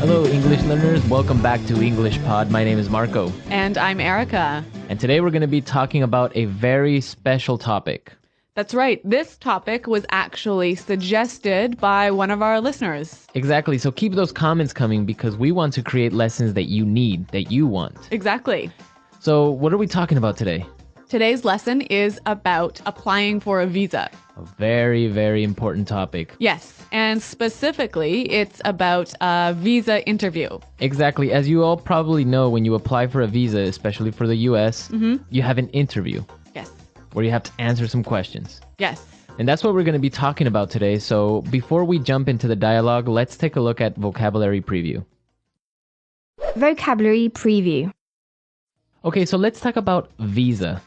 Hello, English learners. Welcome back to EnglishPod. My name is Marco. And I'm Erica. And today we're going to be talking about a very special topic. That's right. This topic was actually suggested by one of our listeners. Exactly. So keep those comments coming because we want to create lessons that you need, that you want. Exactly. So what are we talking about today? Today's lesson is about applying for a visa. A very, very important topic. Yes, and specifically, it's about a visa interview. Exactly. As you all probably know, when you apply for a visa, especially for the US, you have an interview. Yes. Where you have to answer some questions. Yes. And that's what we're going to be talking about today. So before we jump into the dialogue, let's take a look at vocabulary preview. Vocabulary preview. Okay, so let's talk about visa.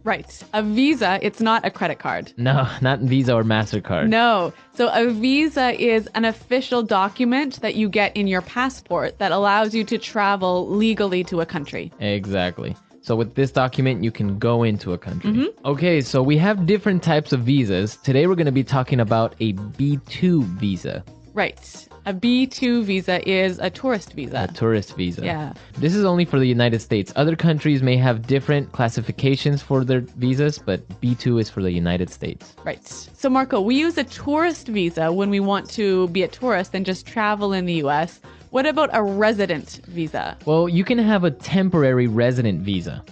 Right. A visa, it's not a credit card. No, not Visa or MasterCard. No. So a visa is an official document that you get in your passport that allows you to travel legally to a country. Exactly. So with this document, you can go into a country. Okay, so we have different types of visas. Today, we're going to be talking about a B2 visa. Right. A B2 visa is a tourist visa. A tourist visa. Yeah. This is only for the United States. Other countries may have different classifications for their visas, but B2 is for the United States. Right. So, Marco, we use a tourist visa when we want to be a tourist and just travel in the U.S. What about a resident visa? Well, you can have a temporary resident visa.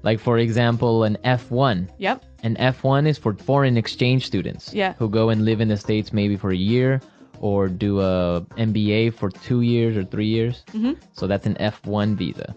Like, for example, an F1. Yep. An F1 is for foreign exchange students who go and live in the States maybe for a year or do a MBA for 2 years or 3 years. So that's an F1 visa.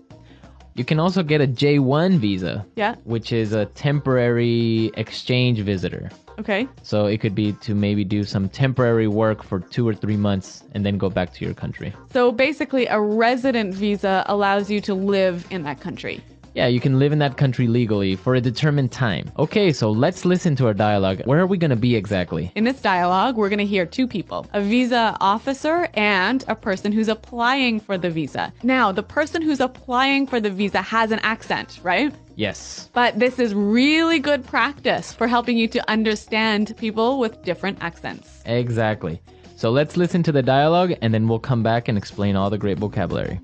You can also get a J1 visa, which is a temporary exchange visitor. Okay. So it could be to maybe do some temporary work for 2 or 3 months and then go back to your country. So basically, a resident visa allows you to live in that country. Yeah, you can live in that country legally for a determined time. Okay, so let's listen to our dialogue. Where are we going to be exactly? In this dialogue, we're going to hear two people, a visa officer and a person who's applying for the visa. Now, the person who's applying for the visa has an accent, right? Yes. But this is really good practice for helping you to understand people with different accents. Exactly. So let's listen to the dialogue and then we'll come back and explain all the great vocabulary.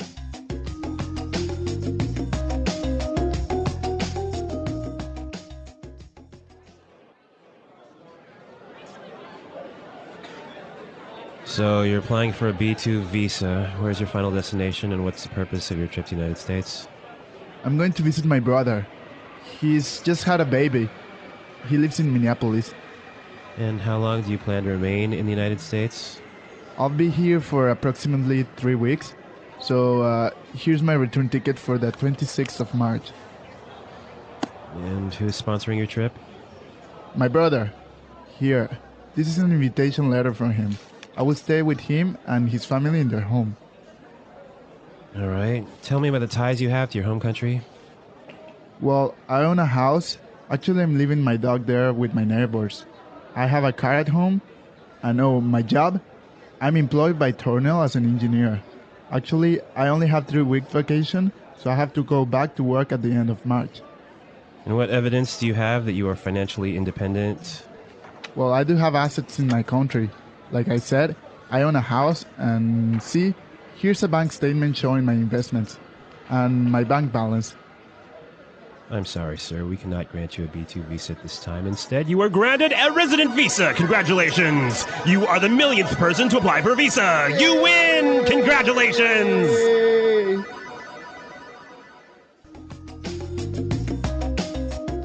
So you're applying for a B2 visa. Where's your final destination and what's the purpose of your trip to the United States? I'm going to visit my brother. He's just had a baby. He lives in Minneapolis. And how long do you plan to remain in the United States? I'll be here for approximately 3 weeks. So here's my return ticket for the 26th of March. And who's sponsoring your trip? My brother. Here. This is an invitation letter from him. I will stay with him and his family in their home. All right. Tell me about the ties you have to your home country. Well, I own a house. Actually, I'm leaving my dog there with my neighbors. I have a car at home. And my job? I'm employed by Tornel as an engineer. Actually, I only have 3 weeks vacation, so I have to go back to work at the end of March. And what evidence do you have that you are financially independent? Well, I do have assets in my country. Like I said, I own a house and see, here's a bank statement showing my investments and my bank balance. I'm sorry, sir. We cannot grant you a B2 visa at this time. Instead, you are granted a resident visa. Congratulations! You are the millionth person to apply for a visa. You win! Congratulations! Yay!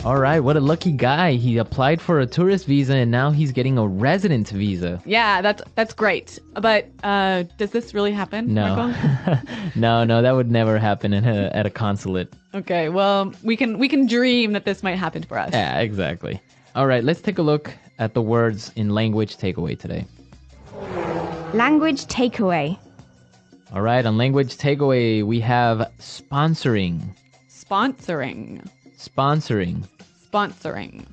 All right, what a lucky guy. He applied for a tourist visa and now he's getting a resident visa. Yeah, that's great. But does this really happen, No. Marco? No, that would never happen at a consulate. Okay, well, we can dream that this might happen for us. Yeah, exactly. All right, let's take a look at the words in language takeaway today. Language takeaway. All right, on language takeaway, we have sponsoring. Sponsoring. Sponsoring. Sponsoring.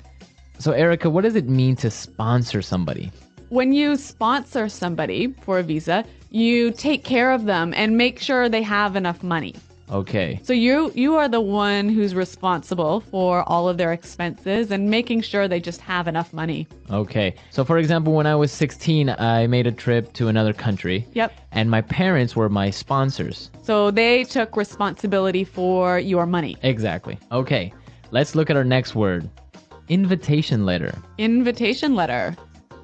So, Erica, what does it mean to sponsor somebody? When you sponsor somebody for a visa, you take care of them and make sure they have enough money. Okay. So you are the one who's responsible for all of their expenses and making sure they just have enough money. Okay. So for example, when I was 16, I made a trip to another country. Yep. And my parents were my sponsors. So they took responsibility for your money. Exactly. Okay. Let's look at our next word. Invitation letter. Invitation letter.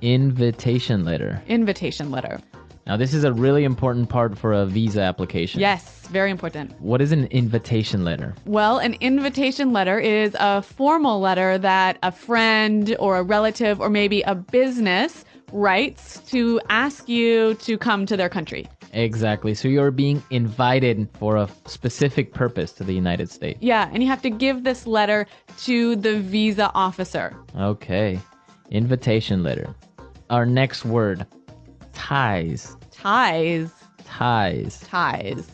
Invitation letter. Invitation letter. Now, this is a really important part for a visa application. Yes, very important. What is an invitation letter? Well, an invitation letter is a formal letter that a friend or a relative or maybe a business writes to ask you to come to their country. Exactly. So you're being invited for a specific purpose to the United States. Yeah, and you have to give this letter to the visa officer. Okay. Invitation letter. Our next word. Ties. Ties. Ties. Ties.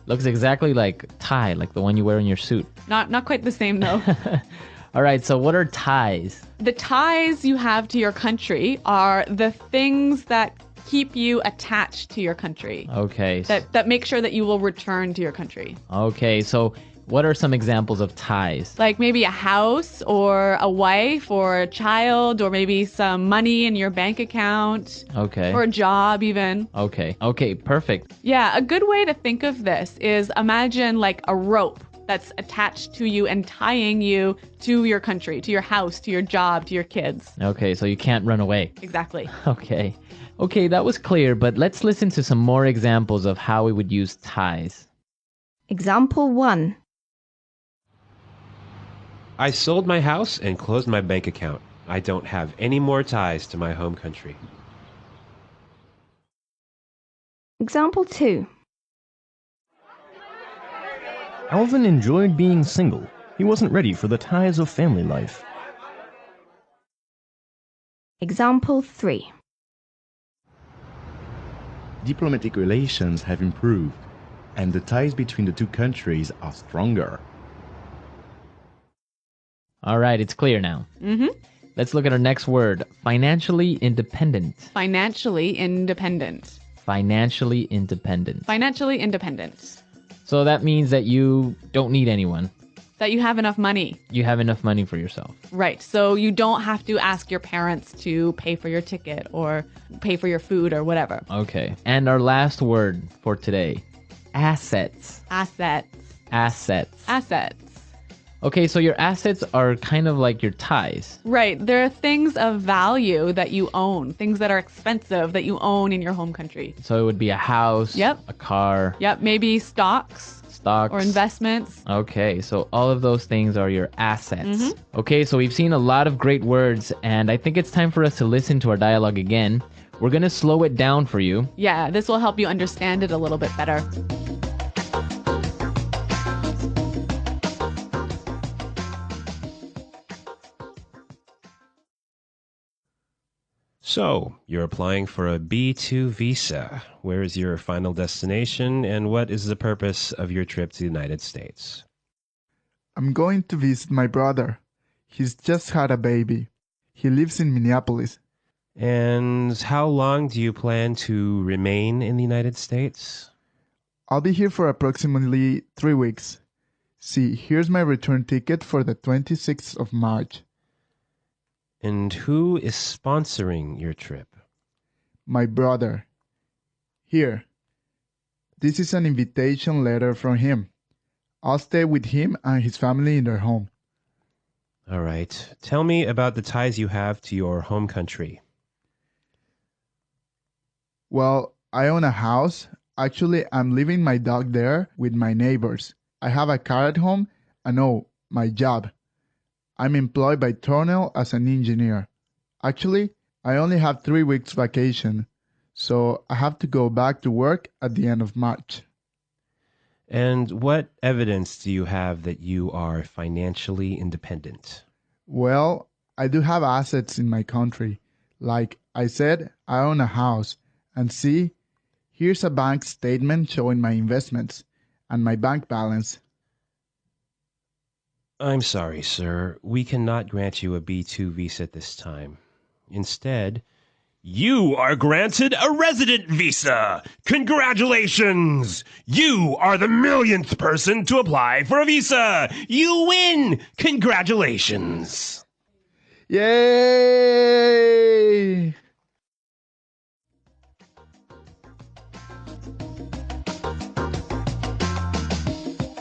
Looks exactly like tie, like the one you wear in your suit. Not quite the same though. All right, so what are ties? The ties you have to your country are the things that keep you attached to your country. Okay. That make sure that you will return to your country. Okay, so what are some examples of ties? Like maybe a house or a wife or a child or maybe some money in your bank account. Okay. Or a job even. Okay. Okay, perfect. Yeah, a good way to think of this is imagine like a rope that's attached to you and tying you to your country, to your house, to your job, to your kids. Okay, so you can't run away. Exactly. Okay. Okay, that was clear, but let's listen to some more examples of how we would use ties. Example 1. I sold my house and closed my bank account. I don't have any more ties to my home country. Example 2. Alvin enjoyed being single. He wasn't ready for the ties of family life. Example 3. Diplomatic relations have improved, and the ties between the two countries are stronger. All right, it's clear now. Mm-hmm. Let's look at our next word. Financially independent. Financially independent. Financially independent. Financially independent. So that means that you don't need anyone. That you have enough money. You have enough money for yourself. Right. So you don't have to ask your parents to pay for your ticket or pay for your food or whatever. Okay. And our last word for today. Assets. Assets. Assets. Assets. Okay, so your assets are kind of like your ties. Right. There are things of value that you own, things that are expensive that you own in your home country. So it would be a house, Yep. a car, Yep. Maybe stocks or investments. Okay, so all of those things are your assets. Okay, so we've seen a lot of great words, and I think it's time for us to listen to our dialogue again. We're going to slow it down for you. Yeah, this will help you understand it a little bit better. So, you're applying for a B2 visa. Where is your final destination, and what is the purpose of your trip to the United States? I'm going to visit my brother. He's just had a baby. He lives in Minneapolis. And how long do you plan to remain in the United States? I'll be here for approximately 3 weeks. See, here's my return ticket for the 26th of March. And who is sponsoring your trip? My brother. Here. This is an invitation letter from him. I'll stay with him and his family in their home. All right. Tell me about the ties you have to your home country. Well, I own a house. Actually, I'm leaving my dog there with my neighbors. I have a car at home and my job. I'm employed by Tornel as an engineer. Actually, I only have 3 weeks vacation, so I have to go back to work at the end of March. And what evidence do you have that you are financially independent? Well, I do have assets in my country. Like I said, I own a house. And see, here's a bank statement showing my investments and my bank balance. I'm sorry, sir. We cannot grant you a B2 visa at this time. Instead, You are granted a resident visa. Congratulations! You are the millionth person to apply for a visa. You win! Congratulations! Yay!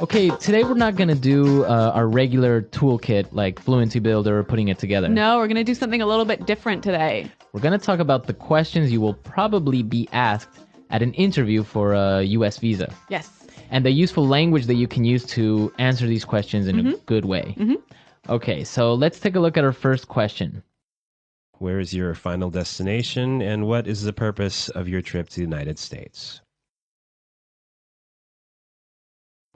Okay, today we're not going to do our regular toolkit like Fluency Builder or putting it together. No, we're going to do something a little bit different today. We're going to talk about the questions you will probably be asked at an interview for a U.S. visa. Yes. And the useful language that you can use to answer these questions in a good way. Okay, so let's take a look at our first question. Where is your final destination, and what is the purpose of your trip to the United States?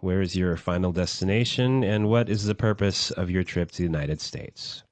Where is your final destination, and what is the purpose of your trip to the United States?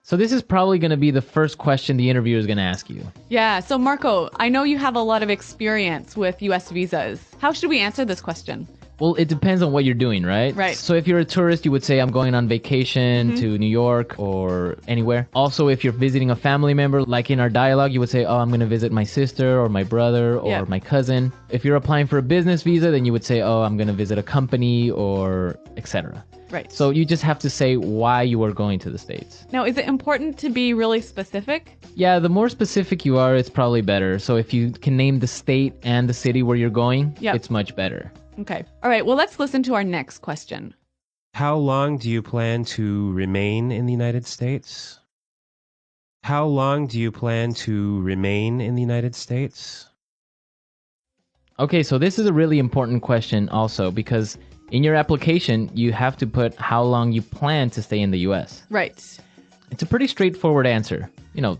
So this is probably going to be the first question the interviewer is going to ask you. Yeah, so Marco, I know you have a lot of experience with U.S. visas. How should we answer this question? Well, it depends on what you're doing, right? Right. So if you're a tourist, you would say, I'm going on vacation to New York or anywhere. Also, if you're visiting a family member, like in our dialogue, you would say, oh, I'm going to visit my sister or my brother or my cousin. If you're applying for a business visa, then you would say, oh, I'm going to visit a company or etc. Right. So you just have to say why you are going to the States. Now, is it important to be really specific? Yeah, the more specific you are, it's probably better. So if you can name the state and the city where you're going, it's much better. Okay. All right. Well, let's listen to our next question. How long do you plan to remain in the United States? How long do you plan to remain in the United States? Okay, so this is a really important question also because in your application, you have to put how long you plan to stay in the U.S. Right. It's a pretty straightforward answer.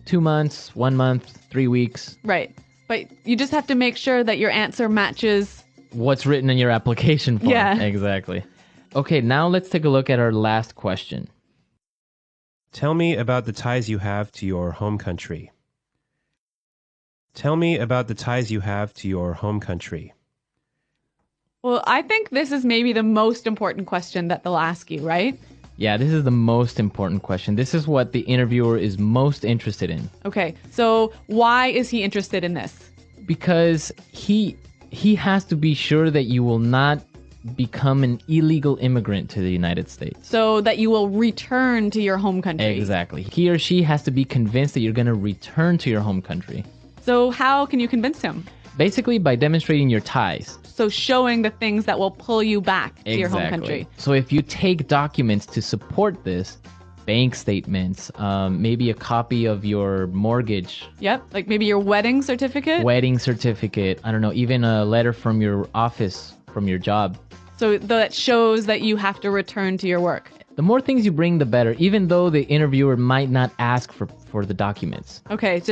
2 months, 1 month, 3 weeks. Right. But you just have to make sure that your answer matches what's written in your application form. Yeah. Exactly. Okay, now let's take a look at our last question. Tell me about the ties you have to your home country. Tell me about the ties you have to your home country. Well, I think this is maybe the most important question that they'll ask you, right? Yeah, this is the most important question. This is what the interviewer is most interested in. Okay, so why is he interested in this? Because he has to be sure that you will not become an illegal immigrant to the United States. So that you will return to your home country. Exactly. He or she has to be convinced that you're going to return to your home country. So how can you convince him? Basically by demonstrating your ties. So showing the things that will pull you back to your home country. So if you take documents to support this, bank statements, maybe a copy of your mortgage. Yep, like maybe your wedding certificate. I don't know, even a letter from your office, from your job. So that shows that you have to return to your work. The more things you bring, the better, even though the interviewer might not ask for the documents. Okay,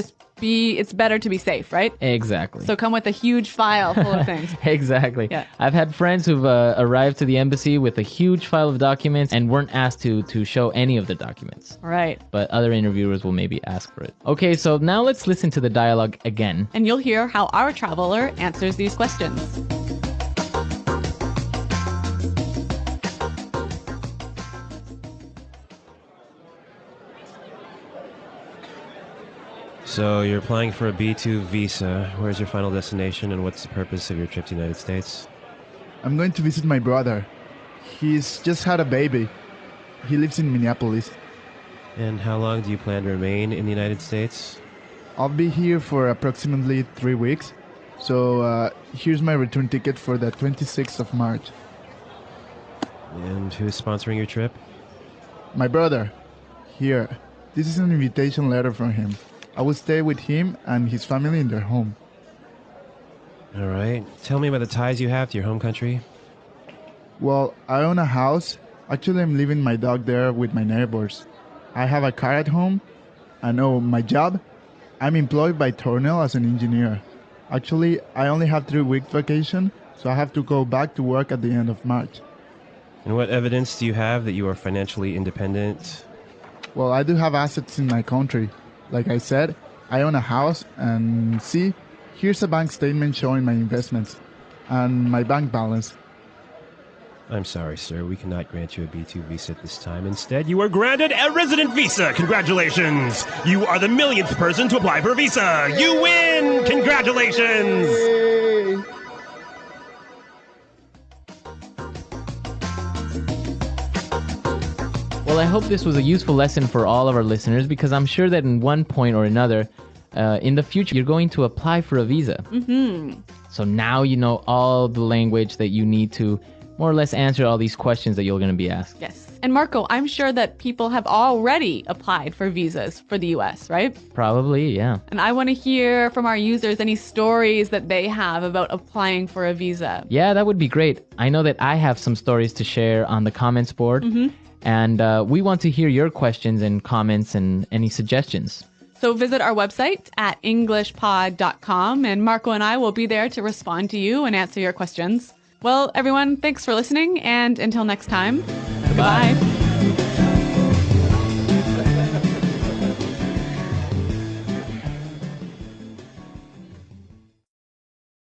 it's better to be safe, right? Exactly. So come with a huge file full of things. Exactly. Yeah. I've had friends who've arrived to the embassy with a huge file of documents and weren't asked to show any of the documents. All right. But other interviewers will maybe ask for it. Okay, so now let's listen to the dialogue again. And you'll hear how our traveler answers these questions. So you're applying for a B2 visa. Where's your final destination, and what's the purpose of your trip to the United States? I'm going to visit my brother. He's just had a baby. He lives in Minneapolis. And how long do you plan to remain in the United States? I'll be here for approximately 3 weeks. So here's my return ticket for the 26th of March. And who's sponsoring your trip? My brother. Here. This is an invitation letter from him. I will stay with him and his family in their home. All right. Tell me about the ties you have to your home country. Well, I own a house. Actually, I'm leaving my dog there with my neighbors. I have a car at home. And my job? I'm employed by Tornel as an engineer. Actually, I only have 3 weeks vacation, so I have to go back to work at the end of March. And what evidence do you have that you are financially independent? Well, I do have assets in my country. Like I said, I own a house, and see, here's a bank statement showing my investments and my bank balance. I'm sorry, sir. We cannot grant you a B2 visa at this time. Instead, you are granted a resident visa. Congratulations. You are the millionth person to apply for a visa. You win. Congratulations. Yay! Well, I hope this was a useful lesson for all of our listeners because I'm sure that in one point or another, in the future, you're going to apply for a visa. Mm-hmm. So now you know all the language that you need to more or less answer all these questions that you're going to be asked. Yes. And Marco, I'm sure that people have already applied for visas for the US, right? Probably, yeah. And I want to hear from our users any stories that they have about applying for a visa. Yeah, that would be great. I know that I have some stories to share on the comments board. Mm-hmm. And we want to hear your questions and comments and any suggestions. So visit our website at EnglishPod.com, and Marco and I will be there to respond to you and answer your questions. Well, everyone, thanks for listening, and until next time, goodbye.